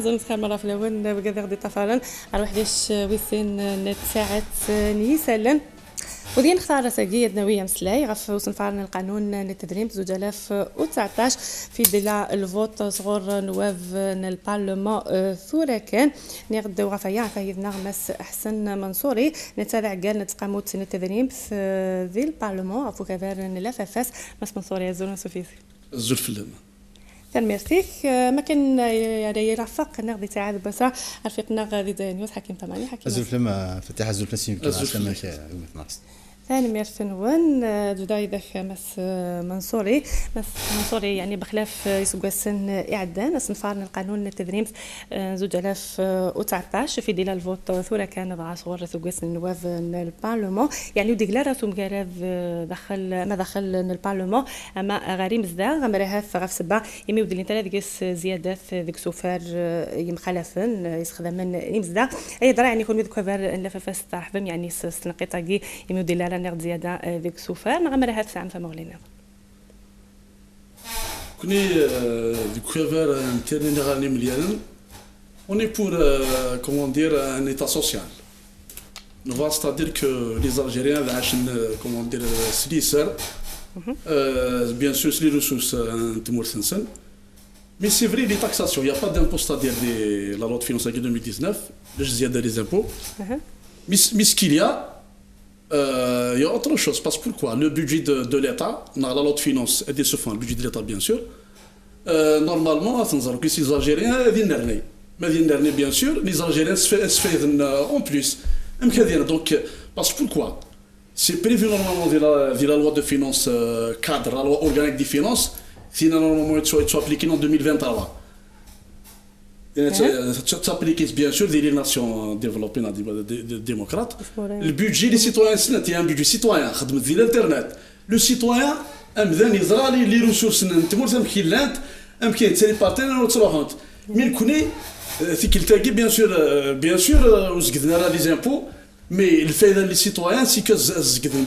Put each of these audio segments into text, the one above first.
زون خير مرة في الأول بقدر دي طفران أروح ديش ويسين نتساعد نيسالن ودي نختار ساقية نوية مسلاي غف وصنفارن القانون للتدريب 2019 في دلا الفوت صغور نواب البرلمان ثورة كان نغد وغفايا فايدنا مس أحسن منصوري نتابع قال نتقاموت التدريب في ذي البرلمان أفو كذار نلاففاس مس منصوري زون سوفيسي الزلف اللهم ميرسيك ما كان يرافق نغدي تعاد بس رفيقنا غادي نيوز حكيم ثمانية حكيم الزلف لما فتح الزلف نسيم ثاني ميرسن وين جداي ذاك مس منصوري يعني بخلاف يسوق السن إعدان صنفارن القانون التدريب 2019 في دلال الفوت ثورة كان ضع صور يسوق السن نواب البرلمان يعني ودي راسهم قراب دخل البرلمان أما غريم زدا غمرها في سبا يمي ودي الانترنت ديكس زيادات ديك سوفار يمخالفن يستخدمن يمزدا أي درا يعني يكون يذكر لففاس تحفم يعني سنقطة يمي ودي نقد زيادة ذيك سوفر نغمر هاد الساعة فمغلينا كوني ديك كوفر نتيرني نغالي مليانا on est pour comment dire un état social c'est-à-dire que les Algériens عاشن comment dire سليسر bien sûr les ressources تمور سنسن mais c'est vrai les taxations il y a pas d'impôt c'est-à-dire la loi de finances 2019 le زيادة des impôts mais ce qu'il y a il y a autre chose, parce que pourquoi le budget de l'État, dans la loi de finances, et le budget de l'État bien sûr, normalement, les Algériens viennent bien sûr, les Algériens se font en plus. Donc, parce que pourquoi c'est prévu normalement via la loi de finances cadre, la loi organique des finances, c'est normalement appliqué en 2023. s'applique bien sûr des nations développées démocrates. Le budget des citoyens, c'est un budget citoyen. Le citoyen aime les ressources, mais bien sûr, les impôts. Mais le fait des citoyens, c'est que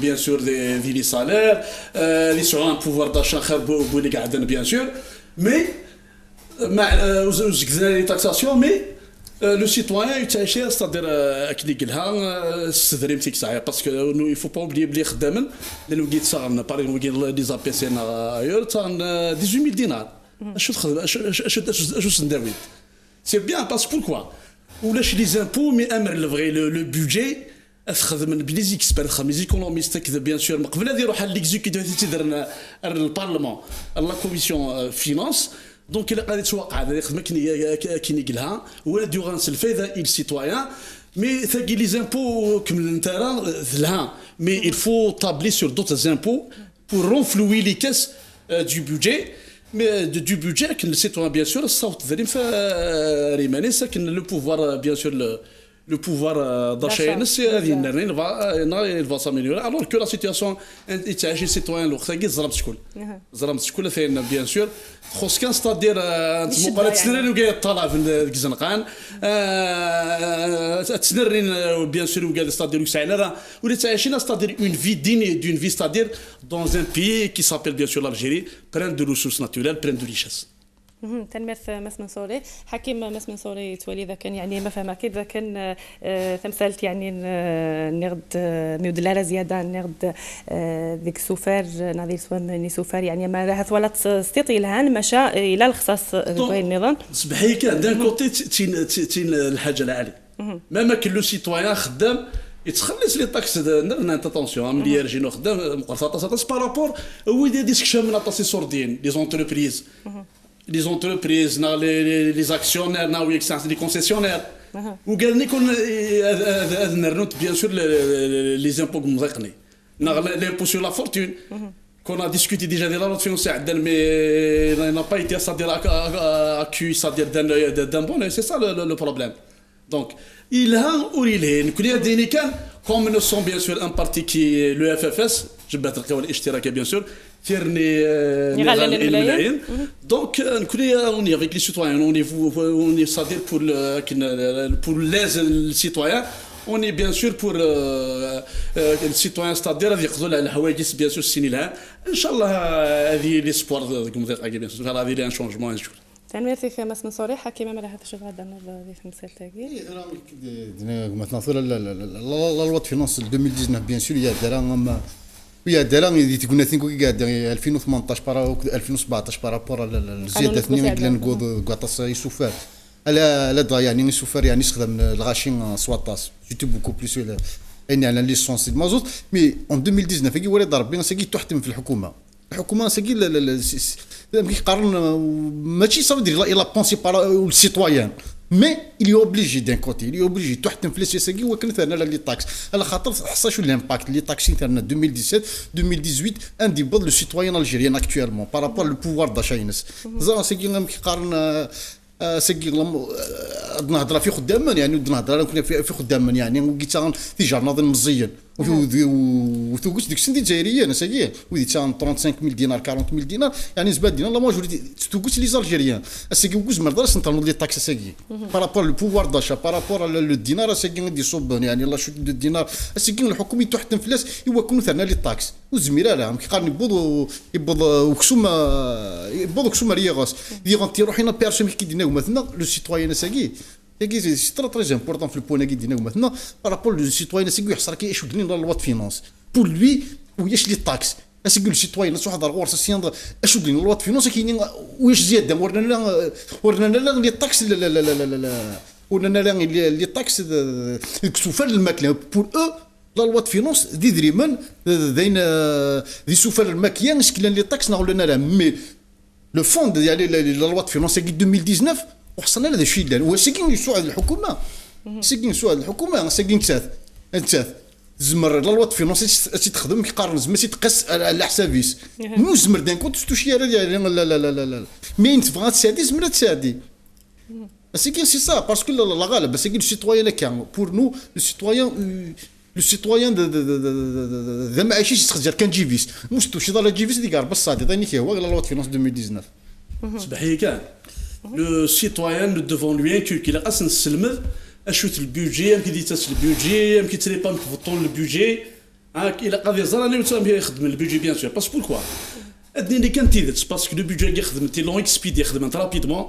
bien sûr des salaires, les un pouvoir d'achat bien sûr, mais les taxations, mais le citoyen c'est-à-dire parce qu'il ne faut pas oublier les par exemple les APC ailleurs 18 000 dinars. C'est bien parce que pourquoi ou lâche les impôts mais le budget les experts les économistes bien sûr قبل هذه يروح l'exécutif تدير البرلمان la commission finance donc il a قاعد يتوقع هذا يخدم كي يقلها ولا ديغانس الفايده السيتويان mais les impôts comme l'intérêt là mais il faut tabler sur d'autres impôts pour renflouer les caisses du budget mais du budget que le citoyen bien sûr الصوت ذريم فريماني ساكن le pouvoir bien sûr le pouvoir d'achat il va s'améliorer alors que la situation est citoyen l'وقت ظلمت شكون ثاني bien sûr خص كان c'est-à-dire مقارنه تسنرين وقايل الطلع في الزنقان تسنرين bien sûr وقايل c'est-à-dire وسعنا ولا تعيشنا c'est-à-dire une vie digne d'une vie c'est-à-dire dans un pays qui s'appelle bien sûr l'Algérie plein de ressources naturelles plein de richesses. تنمية مس منصوري حكيم مس منصوري تولي ذا كان يعني ما فهم أكيد ذا كان ثمثلت يعني نغد ميودلارة زيادة نغد ذيك سوفر نادي سوان سوفر يعني ما راح ولات استطيل هان مشى إلى الخصاص ذوي النظام. صبحي كان دان كوتي تين الحاجة العالية. ما كل لو سيتويان خدام يتخلص لي طاكس درنا اتونسيون مليار جينو خدام مقارنة بارابور هو يدير ديسكشن من طاسي سوردين لي زونتربريز. Les entreprises, les actionnaires, les concessionnaires. Ou bien sûr les impôts l'impôt sur la fortune. Qu'on a discuté déjà de la loi financière, mais n'a pas été accusé d'un bon, c'est ça le problème. Donc, il a ou il est, comme nous sommes bien sûr un parti qui est le FFS, je vais être bien sûr. Donc, on est avec les citoyens, on est c'est-à-dire pour les citoyens, on est bien sûr pour les citoyens, c'est-à-dire avec bien sûr, Inch'Allah, l'espoir de bien sûr, un changement un jour. تعني فيك مثلا صريحه كيما ما راح تشوف غدا في المثال تاعي la loi de finances 2019 bien sûr il y a دارا اللي تقولنا ثينكو قاعد 2018 بارا 2017 بارابور الزياده ثانيه اللي نقول قاطاس يسوفر لا دا يعني يسوفر يعني يستخدم الغاشين سواطاس جيتو بوكو بليس يعني على ليسونس مازوت مي اون 2019 كي ولي ضرب بين ساكي تحتم في الحكومه ساكي يقارن ماشي صافي دير لا بونسي بار السيتويان مي il est obligé d'un côté il est obligé تحتم في السياسه وكان ثاني لي تاكس على خاطر حصا شو الامباكت لي تاكسي ثاني 2017 2018 عندي بعض لو سيتويان الجيريان اكطوالمون بارابور لو بوفوار داشا ينس زعما ساكي كيقارن ساكي نهضر في خداما يعني نهضر في خداما يعني وقيت في جرناض مزيان وثوقت ديك السن جزائريه انا ساكي ودي 35000 دينار 40000 دينار يعني زباد دينا لا ماجوريتي ثوقت لي زالجيريان ساكي وكوز مرضى سنطلوا لي طاكس ساكي بارابور لو بوفوار داشا بارابور لو دينار ساكي غادي يصوب يعني لا شوت دو دينار ساكي الحكومه تحتم فلاس يوكلوا ثنا لي طاكس وزميره لا كيقارن يبوض وكسوم ريغاس يغنتي روحنا بيرسون كي دينا مثلا لو سيتويان ساكي سي تري امبورطون في البوان كي دينا مثلا بارابور لو سيتويان ساكي يحصر كي اش دني لا لوا دو فينانس بور لوي وياش لي طاكس اسكي لو سيتويان واحد الغورس سيان اش دني لا لوا دو فينانس كاينين وياش زياده ورنا لي طاكس ورنا لي طاكس كسوفر الماكله بور او لا لوا دو فينانس دي دريمان داين دي سوفر الماكيان شكلان لي طاكس نقول لنا لا مي لو فون ديال لا لوا دو فينانس كي 2019 وحصلنا لهذا الشيء اللي هو ساكين يسوع الحكومه ساكين يسوع الحكومه ساكين انت زمر لا لوا دو فينانس تخدم كيقارن زعما تقاس على حسابيس مو زمر دان كنت تشتي لا لا لا لا مي انت بغات تساعدي زمر تساعدي ساكين سي سا باسكو لا غالب ساكين السيتويان كان بور نو السيتويان ذا ما عايشش تخزر كان جيفيس مستوشي لا جيفيس ديكار بصادي ثاني كي هو لا لوا دو فينانس 2019 صباحي كان لو سيتويان نو ديفون لوي انكولكي لا قاس نسلمد اشوت البيدجي يمكن ديتاس البيدجي يمكن تري با نفوتون البيدجي الى قضيه زراني وتسام يخدم البيدجي بيان سور باسكو بوركوا ادني كان تيدت باسكو لو بيدجي يخدم تي لون اكسبيدي يخدم رابيدمون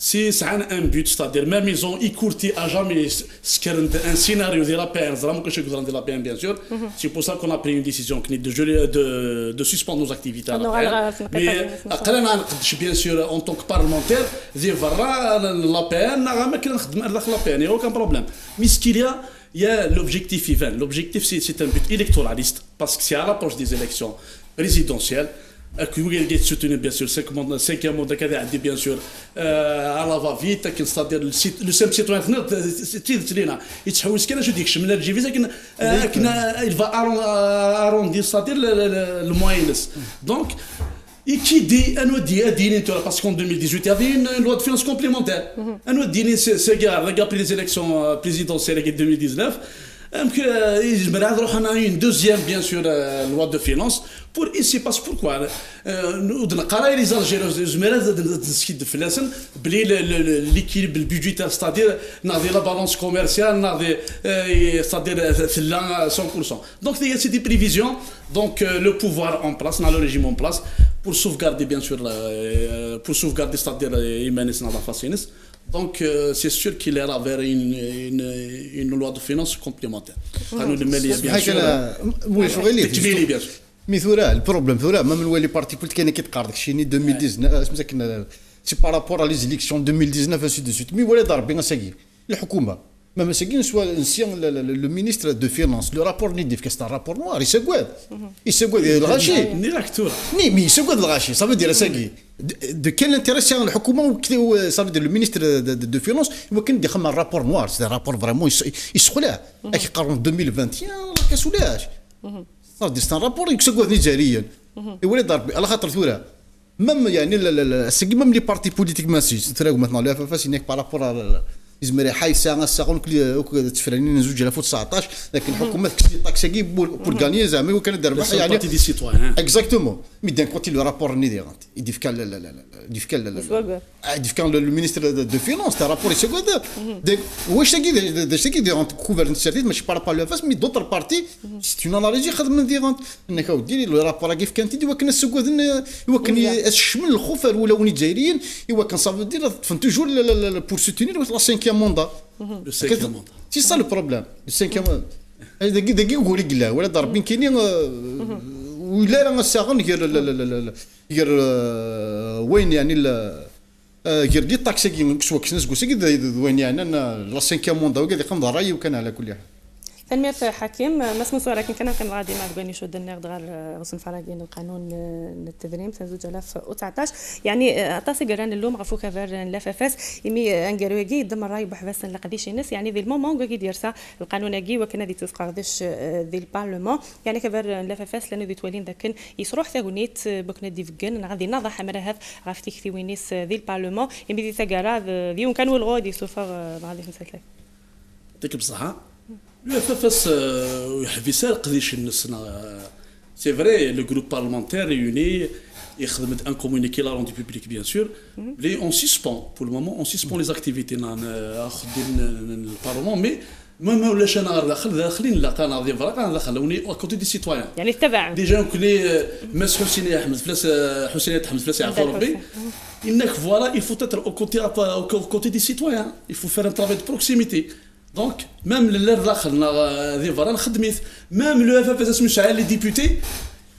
سي سعان ان بوت ستادير ما ميزون ايكورتي ا جامي سكرند ان سيناريو دي لابير زرا ما كنتش نقدر ندير لابير بيان سور سي بور سا كون ا بري اون ديسيزيون كني دو سسبوند نوز اكتيفيتي مي قلنا نقدش بيان سور اون طونك بارلمونتير دي فرا لابير ما كنا نخدم داخل لابير ني اوكان بروبليم مي سكيليا يا لوبجيكتيف ايفان لوبجيكتيف سي ان بوت الكتوراليست باسكو سي على لابروش دي زيليكسيون ريزيدونسيال Qui est soutenu bien sûr, cinquième mot de bien sûr à la va-vite, c'est-à-dire le simple citoyen il va arrondir, c'est-à-dire le moyen. Donc, et qui dit, parce qu'en 2018, il y avait une loi de finances complémentaire. C'est après les élections présidentielles de 2019. Une deuxième bien sûr loi de finances pour ici parce pourquoi les Algériens l'équilibre budgétaire c'est-à-dire la balance commerciale c'est-à-dire 100%. Donc il y a ces prévisions, donc le pouvoir en place, le régime en place pour sauvegarder bien sûr c'est-à-dire donc c'est sûr qu'il ira vers une loi de finances complémentaire. bien sûr. bien sûr. مي ثورا البروبليم ثورا ما من ولي بارتي بوليتيك كاين كيتقارض شيني 2019 سميتك سي بارابور لي زيليكسيون 2019 انسي دو سويت مي ولا ضربي ساكي الحكومه ما ساكين سوا نسيان لو مينيستر دو فينانس لو رابور ني ديف كاست رابور نوار يسقواد الغاشي ني لاكتور مي يسقواد الغاشي صافي دير ساكي دو كان انتريسي الحكومه صافي دير لو مينيستر دو فينانس هو كان يدخل مع رابور نوار سي رابور فريمون يسخلاه كيقارن 2021 راه كاسولاش صافي دير رابور يسقواد نيجيريا يولي ضربي على خاطر ثورا ميم يعني ساكي ميم لي بارتي بوليتيك ماشي تراو مثلا لا فاس هناك بارابور يزمر حي ساعه ساعه كل تفرانين زوج 2019 لكن الحكومه كسي طاكسي بور غاني زعما وكان دار بحال يعني دي سيتويان اكزاكتومون مي دان كوتي لو رابور ني ديغانت يديف كان يديف كان لو مينيستر دو فينانس تاع رابور سكود واش تاكي ديغانت كوفرن سيرتيت ماشي بارابا لو فاس مي دوطر بارتي سي اون انالوجي خدم ديغانت انك ديري لو رابور كيف كانت دي وكان السكود وكان الشمل الخوف الاولى الجزائريين وكان صافي دير فن توجور بور سوتينير لا سانكيام موندا لو سانكيام موندا سي سا لو بروبليم لو سانكيام داكي قولي قلا ولا ضاربين كاينين ولا راه ساغن غير وين يعني غير دي طاكسي كسوا كنس كوسي وين يعني لا سانكيام موندا وكذا قام ضراي وكان على كل حال تنمية حكيم مسموح ولكن كان غادي ما بغاني شو النقد غير غصن فرادين القانون التدريم سنة 2019 يعني اعطاسي قران اللوم غفو كفر لافافاس يمي انقرويجي دم الراي بحبس لقديش الناس يعني ذي المومون قاعد يرسا القانون اجي وكان ذي تسقردش ذي البارلمان يعني كفر لافافاس لانه ذي تولين ذاك يصروح ثاغونيت بكنا دي فكن غادي نضح حمرا هذا غافتي كثي وينيس ذي البارلمان يمي ذي ثقرا ذي كانوا الغودي سوفا غادي نسالك ديك بصحه Le FFS يحفيسال قديش النسنا سي فري لو جروب بارلمونتير ريوني يخدم ان كومونيكي لا روندي بوبليك بيان سور لي اون سسبون بور لو مومون اون سسبون لي زاكتيفيتي خدين البارلمون مي ما ولاش انا داخلين لا كان غادي فرق انا داخل وني كوتي دي سيتويان يعني تبع ديجا كلي مس حسيني احمد فلاس حسيني احمد فلاس يعفو ربي انك فوالا il faut être au côté des citoyens il faut faire un travail de proximité Donc, même le داخل ذي فران خدميت même le FFS اسمه les députés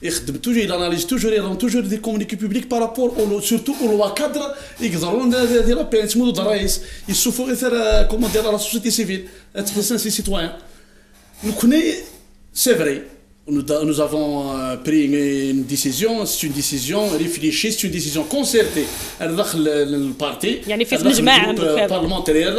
يخدم toujours il analyse toujours il rend toujours des communiqués publics par rapport surtout aux lois cadres يقدرون دير لا بين اسمه الرئيس يشوفوا اثر كومون دير لا سوسيتي سيفيل تحسن سي سيتويان نكوني سي فري Nous avons pris une décision, c'est une décision réfléchie, c'est une décision concertée. داخل البارتي يعني في مجمع بارلمونتير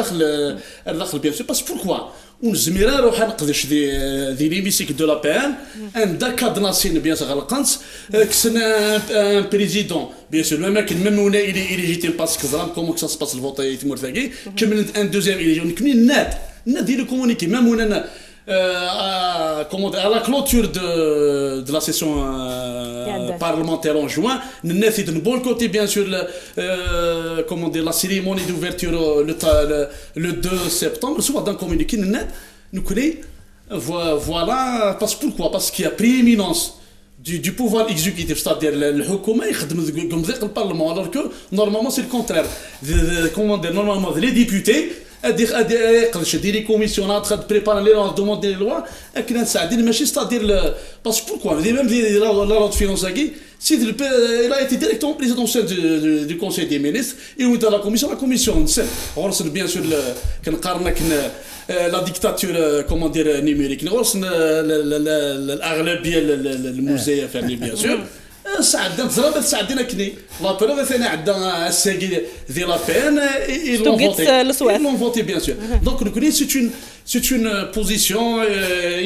داخل بيان سور باسكو بوركوا ونزميرا روح نقدش دي ليميسيك دو لا بان ان دا كاد ناسين بيان سور غلقنت كسنا ان بريزيدون بيان سور ما كان ميم ولا الي ليجيتيم باسكو زرام كومون كسا سباس الفوت يتمر ثاقي كملت ان دوزيام الي كني ناد ديال لو كومونيكي ميم ولا à la clôture de la session parlementaire en juin, nous avons boycotté bien sûr la cérémonie d'ouverture le 2 septembre, soit dans le communiqué, nous connaissons, voilà, pourquoi? Parce qu'il y a prééminence du pouvoir exécutif, c'est-à-dire le Hukuma, le Parlement, alors que normalement c'est le contraire. Normalement les députés, قداش ديري كوميسيونات خد بريبار لي راه دوموند ديال لوا كنا نساعدين ماشي ستادير باسكو بوركوا دي ميم لا رود فينونساكي سي il a été directement président du conseil des ministres et ou dans la commission غورس بيان سور كنقارن لا ديكتاتور كومون دير نيميريك غورس الاغلبيه المزيفه بيان سور ساعدنا تزرب ساعدنا كني لا بروف ثاني عندنا الساقي ديال لا بين ils l'ont voté bien sûr donc nous connaissons c'est une position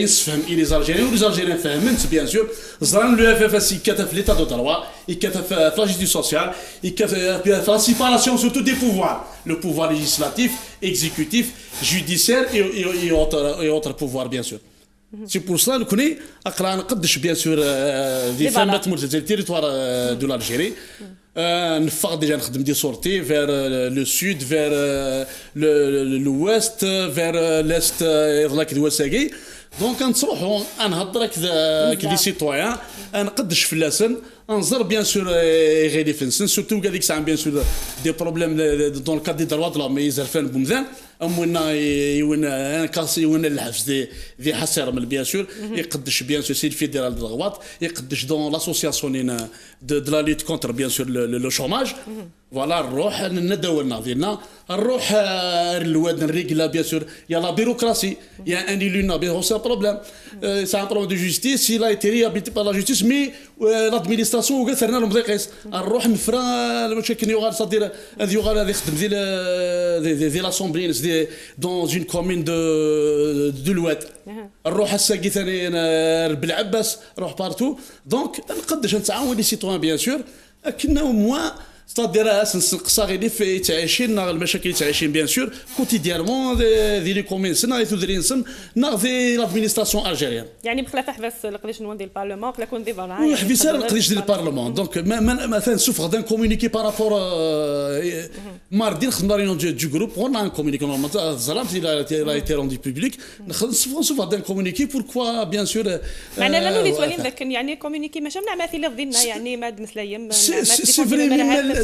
ينسفهم les Algériens ou les Algériens فهمت bien sûr زران لو FFS يكتف l'état de droit يكتف la justice sociale يكتف la séparation surtout des pouvoirs le pouvoir législatif exécutif judiciaire et autres pouvoirs bien sûr سي بور سلا نكوني اقرا نقدش بيان سور في فما تمرت التيريتوار دو لالجيري نفق ديجا نخدم دي سورتي فير لو سود فير لويست فير ليست يضلك دواساكي دونك نصروحو نهضر كدي سيتويان نقدش في اللسن انظر بيان سور غير فنسن سورتو هذيك الساعه بيان سور دي بروبليم دون الكاد دي دروا دو مي زرفان بومذان امونا يونا كاسي يونا الحبس دي حسير من بيان سور يقدش بيان سور سي الفيدرال دغواط يقدش دون لاسوسياسيون دو لا لوت كونتر بيان سور لو شوماج فوالا نروح نداولنا ديالنا نروح الواد نريغلا بيان سور يا لا بيروقراسي يا ان لونا بيان سور بروبليم سي ان بروبليم دو جوستيس سي لا ايتي ريابيتي با لا جوستيس مي لادمينستراسيون قالت لنا مضيقيس نروح نفرا المشاكل يوغال صدير هذه يوغال هذه يخدم دي لاسومبلي دون اون كومين دو الواد نروح الساقي ثاني بالعباس نروح بارتو دونك نقدش نتعاون لي سيتوان بيان سور كنا موا ستادير نقصا غير في تعيشين المشاكل اللي تعيشين بيان سور كوتيديانمون دي لي كومينسن نا ثودرينسن نا في لادمينستراسيون الجيريان يعني بخلاف حبس نقدرش نوان ديال البارلمان بلا كون دي فراي وحبس ما نقدرش ديال البارلمان دونك مثلا سوفغ دان كومونيكي بارابور ماردي نخدم لا ريونيون دو جروب on a un communiqué normalement Zalam il a été rendu public سوفغ دان كومونيكي pourquoi bien sûr معنا لا نولي سوالين لكن يعني كومونيكي ماشي نعمل في لفظنا يعني ما مسلايم سي فري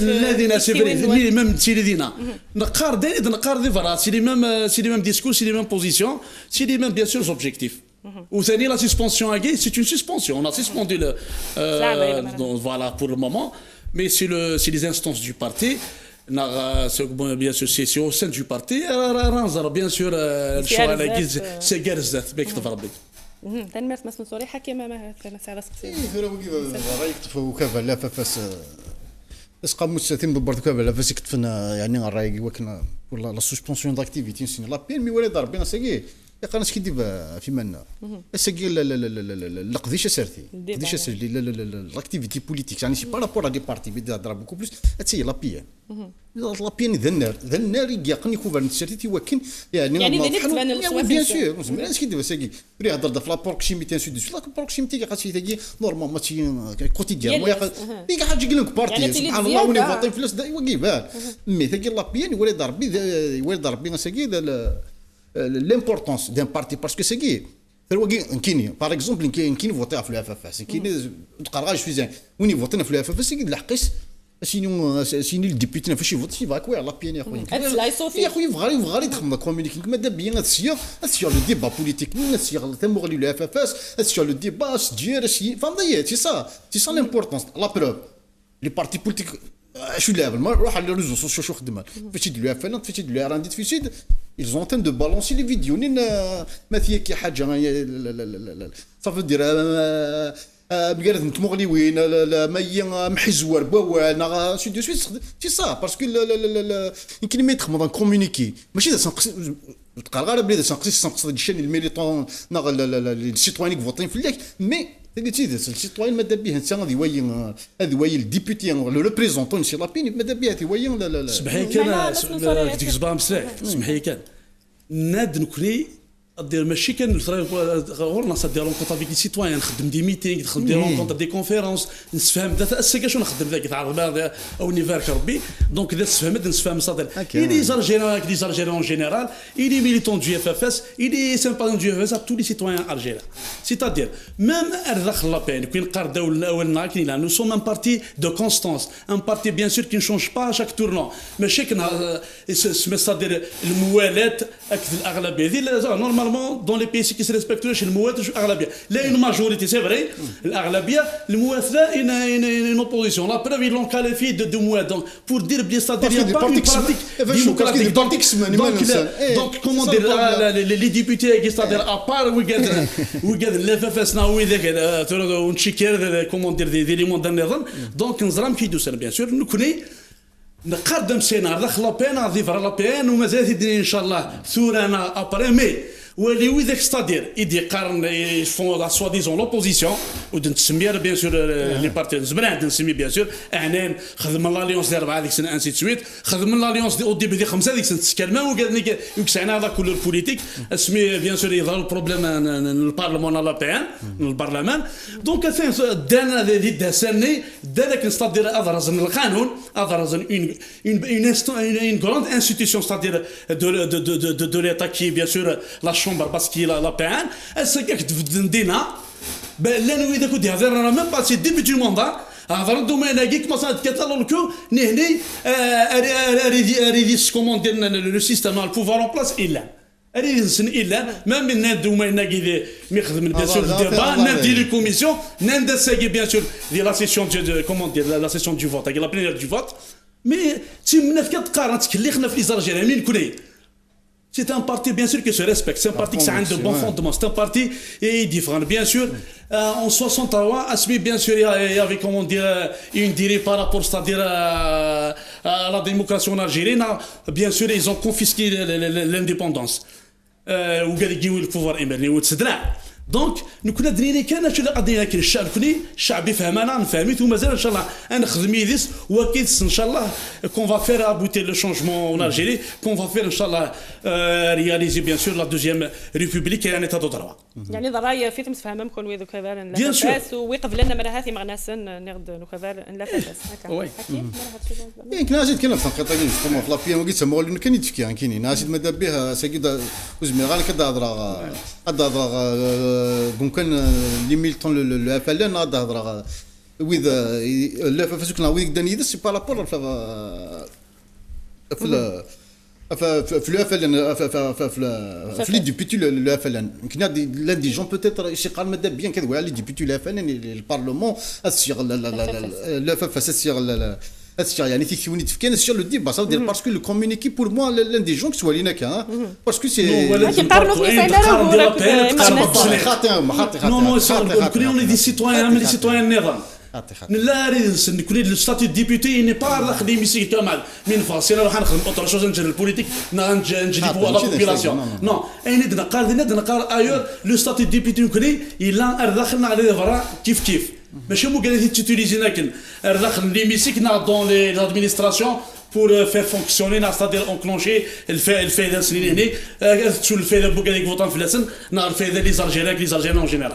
الذين سيفري ميم سيري دينا نقار دي فرا سيري ميم ديسكور سيري ميم بوزيسيون سيري ميم بيان سور اوبجيكتيف وثاني لا سسبونسيون اغي سي اون سسبونسيون اون ا سسبوندي voilà pour le moment mais c'est les instances du parti bien sûr c'est au sein du parti رانزر bien sûr الشوارع سي جرزات بك تفربي تنمس مسن سوري حكيمه ما ساعه سقسي رايك تفوكا لا فاس اسقام مستثمر بالبرد كابلا فاس كتفنا يعني رايك وكنا ولا لا سسبونسيون داكتيفيتي سين لا بين مي ولاد ربنا ساكي يقنا كيدير في منا ساكي لا قضيش سارتي قضيش سارتي لاكتيفيتي بوليتيك يعني سي با رابور دي بارتي بدا ضرب بوكو بلوس هاتي لا بيان لا بيان ذا النار يقني كوفرن سارتي وكن يعني تبان الصواب بيان سور مزيان كيدير ساكي راه هضر في لا بروكسيميتي سود سو لا بروكسيميتي قاتي تاكي نورمال ماشي كوتيديان يا حاجه لك بارتي سبحان الله وني فاطين فلاس وكيبان مي تاكي لا بيان ولي ضربي ساكي l'importance d'un parti parce que c'est qui كاين باغ اكزومبل كاين فوتي في الاف اف اس كاين تقرا في زين وين فوتنا في الاف اف اس الحقيس سينو الديبيتي فاش يفوت سي فاك لا بيان يا خويا يا خويا فغاري تخدم كومونيكي كما دابا بيان هادشي لو ديبا بوليتيك هادشي تمغ لي الاف اف اس هادشي لو ديبا تجير شي فهمتي سي سا لامبورطونس لا بروف لي بارتي بوليتيك شو لعب روح على الريزو سوسيو شو خدمه فاش يديروا فلان فاش يديروا رانديت في سيد ils sont en train de balancer les vidéos ما فيها كي حاجه صافي دير بقالت نتمغلي وين ما محزور بوا سي دو سويت سي سا باسكو يمكن ما يتخمض كومونيكي ماشي تقال غير بلي سنقصد الشان الميليطون لي سيتويان فوتين في الليك مي تي السيتويان مادا بيه انت هذه وي الديبوتي لو ريبريزونطون سي لابين مادا بيه هذه وي لا سمحي كان ديك زبام سلاح سمحي كان ناد نكوني دير ماشي كان غور ناس دير رونكونط افيك لي سيتويان نخدم دي ميتينغ نخدم دي رونكونط دي كونفيرونس نسفهم ذات السكا شنو نخدم ذاك تاع الرباط او نيفارك ربي دونك اذا تفهمت نسفهم صادر لي زالجيريان لي زالجيريان اون جينيرال il est militant du FFS il est sympathisant du FFS à tous les citoyens algériens c'est-à-dire même الدخل لابين كاين قار دولة اولنا كاين nous sommes un parti de constance un parti bien sûr qui ne change pas à chaque tournant ماشي كنا c'est-à-dire الموالاه اكثر الاغلبيه دي نورمالمون dans les pays qui se respectent chez المواة الاغلبيه لا une majorité c'est vrai الاغلبيه المواة une opposition la preuve ils l'ont qualifié de mouvement donc pour dire bien c'est-à-dire il n'y a pas une pratique démocratique donc comment dire les députés qui c'est-à-dire à part we get l'FFS now we ذاك ونشكر comment dire des éléments d'un donc نزرم كي دوسر bien sûr نكوني نقدم سينار داخل بينا ضيف على بين ومازال يدير ان شاء الله ثورانا ابري مي ولي وذاك ستادير يدي قارن يفون سوا ديزون لوبوزيسيون ونسميها بيان سور لي بارتي زبران نسمي بيان سور اعنان خدم لاليونس ديال 4 ديك السنه انسي سويت خدم لاليونس دي او ديبي دي 5 ديك السنه تكلموا وقال لي يكسعنا هذا كل البوليتيك اسمي بيان سور يظهر البروبليم البارلمان لابيان البرلمان دونك دانا دي سني داك ستادير ادرز القانون ادرز une grande institution c'est-à-dire de l'état qui bien sûr la chambre parce qu'il a la peine est-ce que دينا لا نوي داك ودي هذا راه ميم با سي ديبي دو موندا هذا الدومين كيك مثلا كتالو كو نهني ريديس كومون دير لو سيستيم البوفوار اون بلاص الا ريديس الا ما من الدومين كي يخدم بيان سور ديبا ندير لي كوميسيون نندا ساكي بيان سور ديال لا سيسيون كومون دير لا سيسيون دو فوت لا بلينير دو فوت مي تيمنا كتقارن تكليخنا في ليزالجيريان مين كوني C'est un parti bien sûr qui se respecte, c'est un parti qui a de bons fondements, c'est un parti différent. Bien sûr, en 63, Asmi, bien sûr, il y avait comment dire, une dérive par rapport, c'est-à-dire à la démocratie en Algérie. Bien sûr, ils ont confisqué l'indépendance. Ou le pouvoir émergé, etc. دونك نكون دريني كان شو قضينا كاين الشعب كني الشعب يفهمنا نفهميت ومازال ان شاء الله نخدم يديس واكيد ان شاء الله كون فا فير ابوتي لو شونجمون اون الجيري كون فا فير ان شاء الله رياليزي بيان سور لا دوزيام ريبوبليك يعني تاع دروا يعني ضرايا في تمسفهم كون ويدو كفار بيان سور ويقف لنا مرهاتي مغناسن نغد نكفار لا فاس هكا يمكن نازيد كاين في القطاع كما في لابيان وقيت سمول كان يتفكي كاين نازيد ماذا به ساكيد وزمي غير كدا هضره ممكن لي ميلتون لو اف ال ان هضره ويذ لا فاسكنا ويك داني سي با لابور في لو اف ال ان في لي ديبيتي لو اف ال ان يمكن لا دي جون بوتيتر شي قال ماذا بيان كذا لي ديبيتي لو اف ال ان البارلمون السيغ لا السيغ يعني تيكوني تفكينا sur le débat ça veut dire parce que le communiqué pour moi l'un des gens que soit لينا كان parce que c'est non non on est des citoyens mais des citoyens النظام لا نكون لو ستاتيو ديبوتي ني با راح لي ميسي كمال من فاصل راح نخدم اوتر شوز نجي البوليتيك نجي بو لا بوبولاسيون نو اي ندنا ايور لو ستاتيو ديبوتي نكوني الا دخلنا على فرا كيف ماشي مو قاعدين تيتيليزي لكن داخل لي ميسيك دون لي لادمينستراسيون pour faire fonctionner c'est-à-dire enclencher الفائده سنين هنا تشوف الفائده بوكا ديك فوطان فلاسن نعرف الفائده لي زالجيريان en général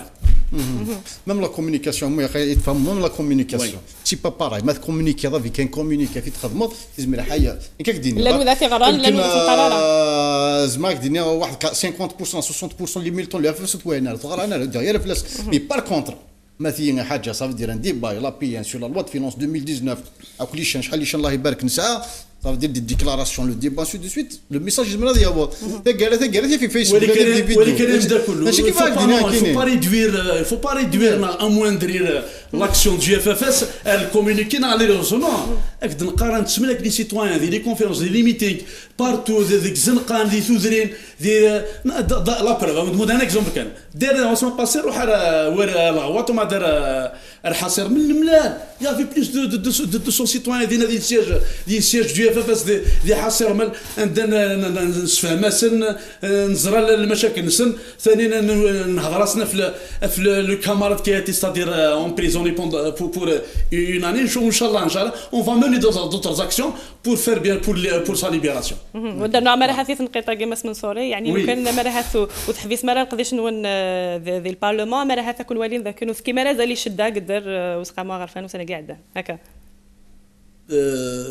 même la communication même la communication c'est pas pareil ما تكومونيكي هذا كاين كومونيكي في تخدمات لازم الحياه كيك دينا لا ولا في غران لا في القرار زعما دينا واحد 50% 60% لي ميلتون اللي في وين الغران ديال فلاس مي بار كونتر مثلا حاجه صافي دير ان ديبا لا بيان سور لا لوا دو فينونس 2019 كل شيء شحال الله يبارك نساء صافي دير دي ديكلاراسيون لو ديبا سو دو سويت لو ميساج من هذا هو قالت في فيسبوك ولكن هذا كله ماشي كيف faut pas réduire amoindrir l'action du FFS elle communique dans les réseaux non اكد نقارن تسمى لك لي سيتويان دي لي كونفيرونس دي ميتينغ بارتو ديك زنقان دي ثوذرين دي لا بروف نمد انا اكزومبل كان دار اسمه باسي روح ور الغواط وما دار الحصير من الملال يا في بليس دو 200 سيتويان دي سياج دو FFS دي حصير مال عندنا نسفهم سن نزرى المشاكل نسن ثانيا نهضر راسنا في لو كامارات كي ستادير اون بريزوني pour une année ان شاء الله on va mener d'autres actions pour faire bien pour sa libération. ودرنا مرحله انقطاع جمس منصوري يعني لو كان مرحله وتحبيس مرة نقدرش نون ذي البارلمان مرحله تكون والين ذاك كانوا في مرة زالي شدا قدر وسقما غرفان وسنه قاعده هكا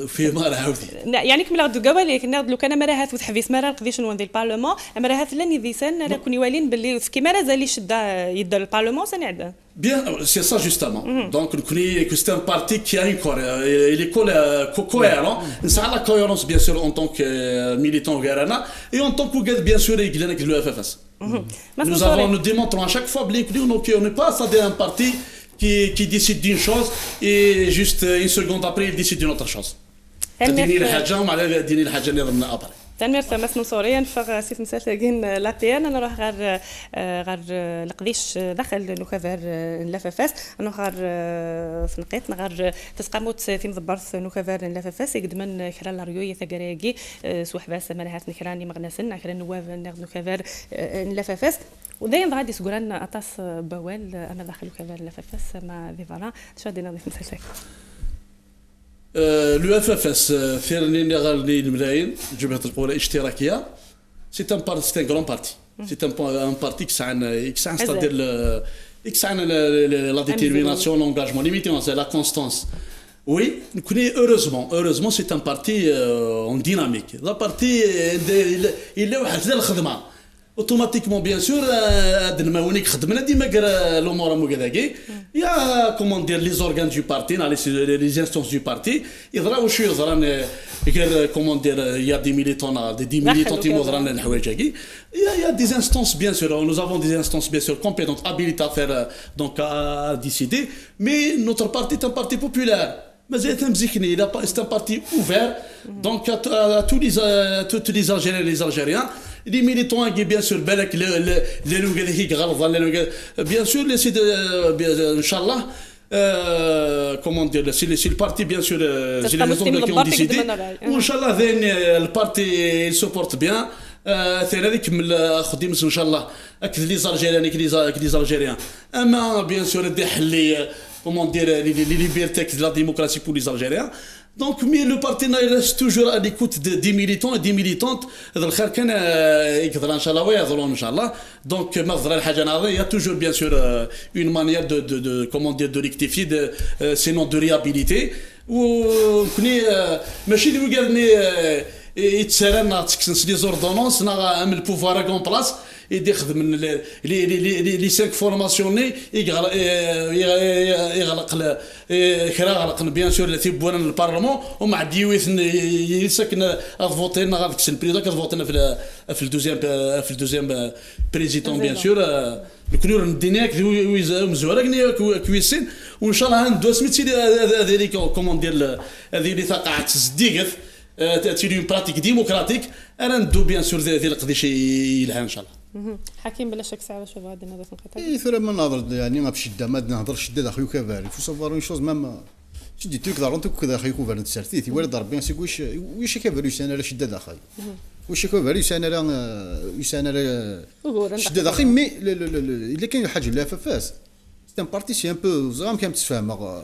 في مرة عاودي يعني كمل غدو قبل لو كان مرة وتحبيس مرة نقدرش نون ذي البارلمان مرة لاني ذي سن راكوني والين باللي في مرة زالي شدا يدير البارلمان سنه قاعده. Bien, c'est ça justement. Donc, nous connaissons que c'est un parti qui a une cohérent. Ça a la cohérence, bien sûr, en tant que militant au Garana et en tant que, bien sûr, avec le FFS. Nous démontrons à chaque fois qu'on n'est pas un parti qui décide d'une chose et juste une seconde après, il décide d'une autre chose. تنمير تماس منصوريا فغاسيت مسالتين لابيان انا راح غير القديش دخل نوكافير لافافاس انا غير في نقيت غير تسقاموت في مضبرت نوكافير لافافاس يقدمن كرا لاريوي ثقراكي سوحباس مالهات نكراني مغناسن كرا نواب نوكافير لافافاس ودايما غادي سكران اطاس بوال انا داخل نوكافير لافافاس مع ديفارا شادينا في مسالتك لو FFS فيرني نغالي الملايين جبهة القوى الاشتراكية سي ان غران بارتي سي ان بارتي كسعن ستادير كسعن لا ديتيرميناسيون لونغاجمون ليميتيون سي لا كونستانس وي نكوني heureusement سي ان بارتي اون ديناميك لا بارتي الا واحد الخدمه اوتوماتيكمون بيان سور هاد الماونيك خدمنا ديما كرا الامور مو كذاكي يا كومون دير لي زورغان دو بارتي لي انستونس دو بارتي يضراو شي يضران غير كومون دير يا دي ميليتون دي ميليتون تي مودران الحوايج هاكي يا دي انستونس بيان سور nous avons des instances bien sûr compétentes habilitées à faire donc à décider mais notre parti est un parti populaire مازال مزيكني c'est un parti ouvert donc à tous les Algériens les Algériens les militants qui bien sûr بالك les لوغا هيك غلط bien sûr les inchallah comment dire c'est le parti bien sûr j'ai les raisons qui ont décidé inchallah le parti il se porte bien ثاني هذيك من خدي ان شاء الله اكد لي زالجيريان كي لي زالجيريان اما بيان سور دي حلي كومون دير لي ليبرتي دو لا ديموكراسي بور لي زالجيريان دونك مي لو بارتي ريست توجور ا ليكوت دي ميليتون دي ميليتونت هذا الخير كان يقدر ان شاء الله ويهضرون ان شاء الله دونك ما ضر الحاجه ناضي يا توجور بيان سور اون مانيير دو كومون دير دو ريكتيفي سينون دو ريابيليتي وكني ماشي اللي قالني يتسالنا تكسنس لي زوردونونس نا من البوفوار كون بلاص يدي يخدم من لي 5 فورماسيوني يغلق كرا غلق بيان سور اللي تيبونا البارلمون ومع ديويث يسكن فوتينا غاديك البريزون كتفوتينا في الدوزيام بريزيدون بيان سور الكنور نديناك مزوره كويسين وان شاء الله ندو سميتي هذيك كومون ديال هذه اللي تقع تصديقت تاتي اون براتيك ديموكراتيك انا ندو بيان سور ذي القضيه يلها ان شاء الله. حكيم بلا شك ساعه شوف غادي نهضر في القطاع. اي ثرى ما نهضر يعني ما بشده ما نهضر شده داخل كفاري فو سافوار اون شوز مام شدي تيك دارونتو كذا خي كوفر تسرتي ولا ضرب بيان سي واش كفاري سنه لا شده داخل واش كفاري سنه لا شده داخل مي الا كاين حاجه لا فاس سي ان بارتي سي ان بو زعما كان تفهم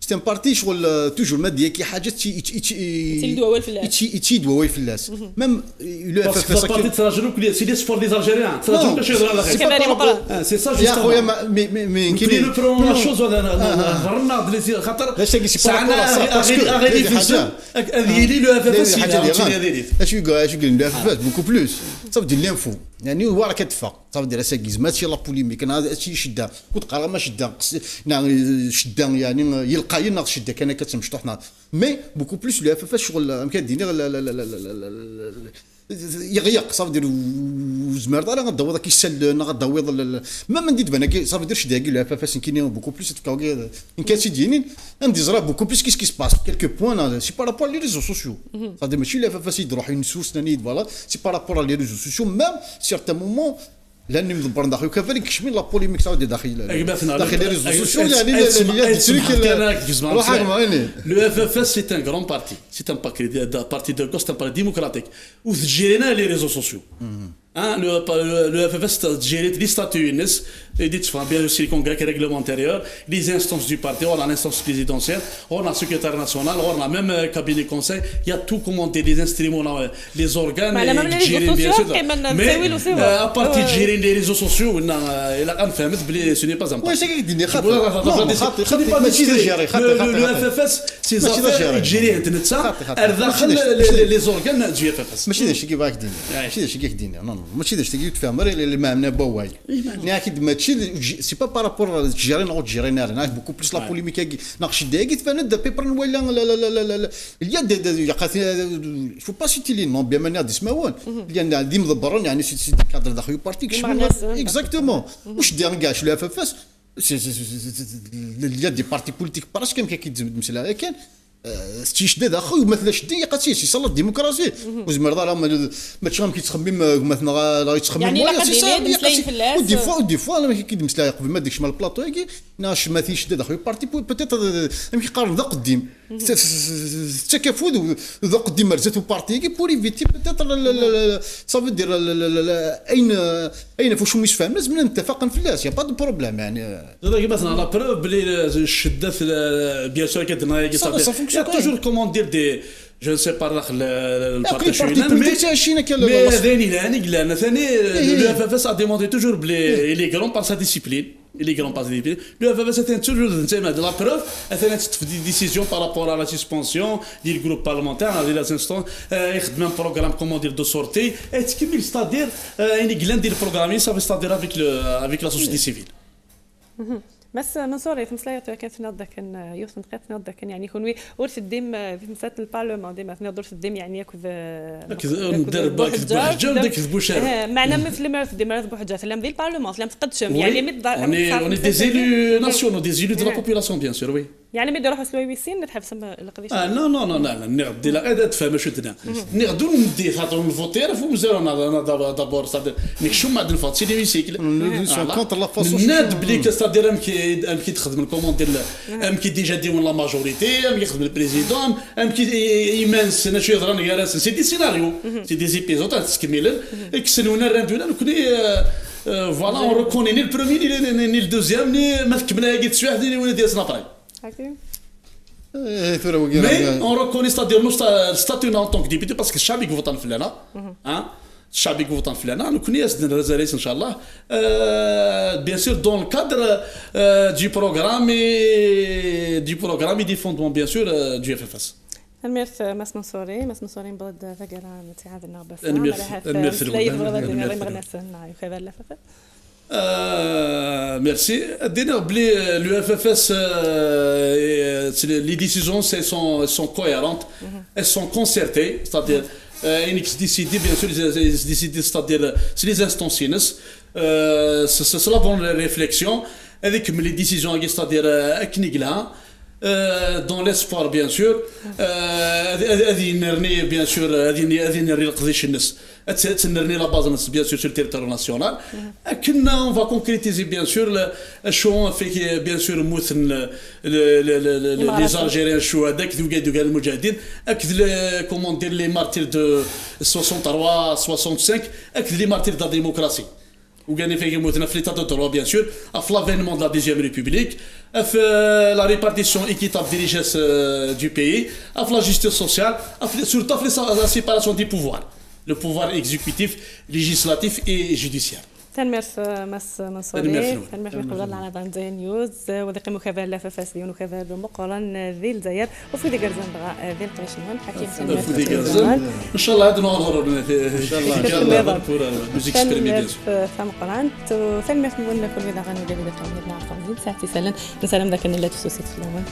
سي ان بارتي شغل توجور ماديه كي حاجه تيدوا والفلاس تيدوا والفلاس ميم لو اف اف بارتي تراجلو كلي سي دي سبور دي الجيريان تراجلو باش يهضر على غير سي سا يا خويا مي كاين لو برون شوز هضرنا خاطر ساعنا غادي فيزا هذه لي لو اف اف سي هذه اش يقول لو اف اف بوكو بلوس صافي دير لينفو يعني هو راه كتفق صافي دير اساكيز ماشي لا بوليميك انا هادشي شده كنت قال ما شده شده يعني يلقى يناض شده كان كتمشطحنا مي بوكو بلوس لو اف اف شغل كدير يغيق صافي دير زمرد راه غدوض كيسال غدوض ما ندير انا صافي دير شدا كي لو اف اف كاين بوكو بلوس تفكاو ان كاتي دينين ندي زرا بوكو بلوس كيس باس كيلكو بوين سي بارابور لي ريزو سوسيو صافي ماشي لو اف اف يروح ينسوس نانيد فوالا سي بارابور لي ريزو سوسيو ميم سيغتان مومون لاني مدبر داخل كذلك كشمين لا بوليميك صافي داخل لي ريزو سوسيو يعني لو اف اف سي ان غران بارتي سي ان بارتي دو كوست ان بارتي ديموكراتيك وتجيرينا لي ريزو سوسيو le FFS gère les statuts UNES, bien aussi le congrès règlement intérieur, les instances du parti, on a l'instance présidentielle, on a le secrétaire national, on a même cabinet conseil, il y a tout commenté, les instruments, les organes, qui gèrent bien sûr. Mais à partir de gérer les réseaux sociaux, ce n'est pas un parti. Le FFS, c'est affaires gérées Internet, ça, les organes du FFS. ماشي داك الشيء كيبغيك دير ماشي داك الشيء كيدير نو ماشي داك الشيء تفهم اللي ما عندنا بواي يعني اكيد ماشي سي با بارابور جيرين او جيرين انا بوكو بليس لا بوليميك ناقش داكي تفند بيبر ولا اليد فو با سيتي لي نون بيان ماني ديسماون لان دي مدبرين يعني سي كادر داخل بارتي كشمل اكزاكتومون واش دير كاع شو اف اف اس اليد دي بارتي بوليتيك براش كان كيتزمد مساله كان ستيش دا اخويا مثلا شدي قاتي سي صلاه الديمقراطيه وزمر راه ما تشغم كيتخمم مثلا راه يتخمم يعني لا قد مسلاين في اللاس ودي فوا انا ما كيدير مسلاي قبل ما ديكش مال البلاطو كي ناش ما فيش دا اخويا بارتي بوتيت يمكن يقارن ذا قديم التكافؤ ذا قديم مرزتو بارتي كي بور ايفيتي بوتيت صافي دير اين فاش مش فاهم لازم نتفق في اللاس يا با دو بروبليم يعني هذا مثلا لا بروف بلي الشده بيان سور كدنا Il y a toujours comment dire des je ne sais pas le parti mais ثاني le FFS a demandé toujours les grands par sa discipline le FFS était toujours de la preuve a des décisions par rapport à la suspension du groupe parlementaire des instances يخدم un programme comment dire de sortie c'est-à-dire une des programmes ça veut c'est-à-dire avec la société civile بس منصور في مسلاية كان في نضك كان يوسف نقاط نضك كان يعني يكون ورث الدم في مسألة البرلمان ديما في ورث الدم يعني ياكل ندير بحجة ولا كذبوا شارع معنا مثل ما في الدم رث بحجة لم ذي البرلمان لم تقدش يعني on est des élus nationaux des élus de la population bien sûr oui يعني ملي يروحوا سلويسين نتحبس القضيه لا لا لا لا نغدي لا غير تفهم شو درنا نغدو ندي خاطر الفوتير فو مزال انا دابور صادر نكشم مع الفوت سي دي سيكل كونتر لا فاسون ناد بليك صادر ام كي تخدم الكوموند ديال ام كي ديجا ديون لا ماجوريتي ام يخدم البريزيدون ام كي يمانس انا شويه ضراني جالس سي دي سيناريو سي دي زيبيزود تكمل كسنونا راندونا نكوني فوالا اون ريكوني ني البروميي ني الدوزيام ني ما تكملها كي تسوي واحد ولا ديال سنابراي Mais on reconnaît, c'est-à-dire nous statut en tant que député parce que chaque vote en flâna, hein, chaque vote en flâna, nous connaissons des résultats, Inch'Allah, bien sûr dans le cadre du programme et du fondement bien sûr du FFS. الميرث ماس منصوري بلد ثقران تساعد النغبة الميرث merci. Le FFS, les décisions sont cohérentes, elles sont concertées, c'est-à-dire ils décident bien sûr, c'est-à-dire c'est les instances, c'est la bonne réflexion avec les décisions, c'est-à-dire dans l'espoir bien sûr هذه نرني bien sûr هذه نرني القضية الناس تنرني لا باز bien sûr sur le territoire national كنا on va concrétiser bien sûr شو في bien sûr مثل les Algériens الشهداء كذو قاعد المجاهدين اكذ comment dire les martyrs de 63 65 اكذ les martyrs de la démocratie وقال فيه موتنا في l'état de droit bien sûr à l'avènement de la deuxième république à la répartition équitable des richesses du pays à la justice sociale surtout à la séparation des pouvoirs le pouvoir exécutif législatif et judiciaire تنمرس مس منصوري تنمرس مقبل على ضمن نيوز وذقي مخابر لا فاسيون وخبر مقارن ذي الجزائر وفي ذيك الزنبغة ذي القريشنون حكيم في ذيك الزنبغة ان شاء الله هذا نهار ان شاء الله بور ميوزيك اكسبيريمنت فمقارن تنمرس من كل ذا غني ذي ذا كان نعرف ساعتي سلام نسلم ذاك لا تسوسيت فلان